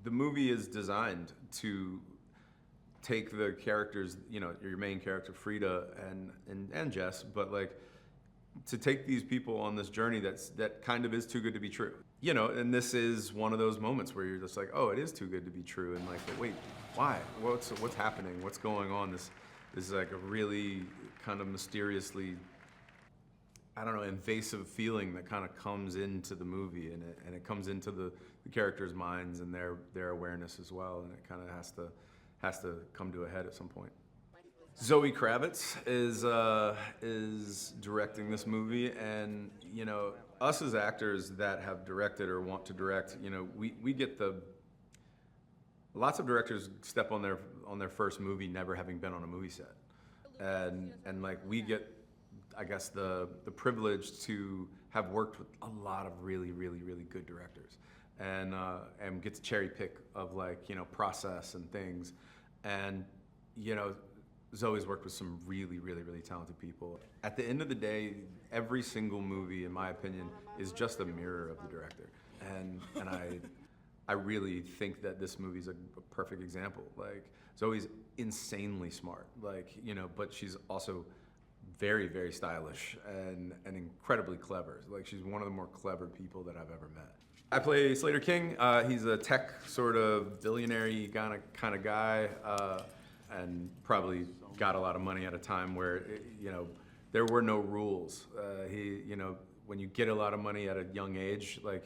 the movie is designed to take the characters, you know, your main character Frida and Jess, but like to take these people on this journey that kind of is too good to be true. You know, and this is one of those moments where you're just like, oh, it is too good to be true, and like, wait, why? What's happening? What's going on? This is like a really kind of mysteriously, I don't know, invasive feeling that kind of comes into the movie, and it comes into the characters' minds and their awareness as well, and it kind of has to come to a head at some point. Zoë Kravitz is directing this movie, and you know, us as actors that have directed or want to direct, you know, we get lots of directors step on their first movie never having been on a movie set, and like we get, I guess, the privilege to have worked with a lot of really good directors, and get to cherry pick of like, you know, process and things, and you know, Zoe's worked with some really talented people. At the end of the day, every single movie, in my opinion, is just a mirror of the director, and I really think that this movie's a perfect example. Like, Zoe's insanely smart, like, you know, but she's also very stylish and incredibly clever. Like, she's one of the more clever people that I've ever met. I play Slater King. He's a tech sort of billionaire kind of guy, and probably got a lot of money at a time where, you know, there were no rules. You know, when you get a lot of money at a young age, like,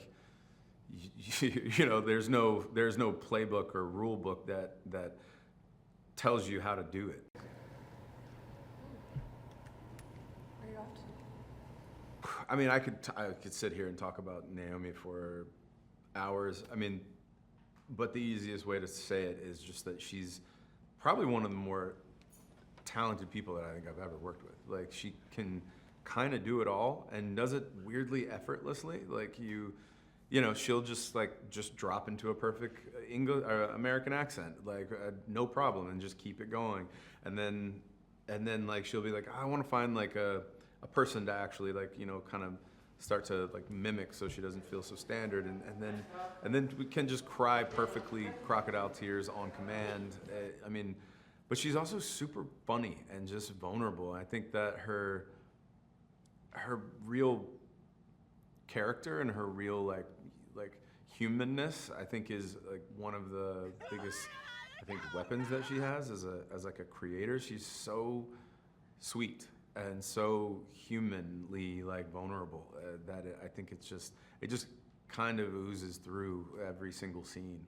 you know, there's no playbook or rule book that tells you how to do it. I mean, I could sit here and talk about Naomi for hours. I mean, but the easiest way to say it is just that she's probably one of the more talented people that I think I've ever worked with. Like, she can kind of do it all and does it weirdly effortlessly. Like, you know, she'll just drop into a perfect English or American accent, like no problem, and just keep it going. And then like she'll be like, I want to find like a person to actually, like, you know, kind of start to like mimic, so she doesn't feel so standard, and then we can just cry perfectly crocodile tears on command. I mean, but she's also super funny and just vulnerable. I think that her real character and her real like humanness, I think, is like one of the biggest, I think, weapons that she has as like a creator. She's so sweet and so humanly like vulnerable, that I think it just kind of oozes through every single scene.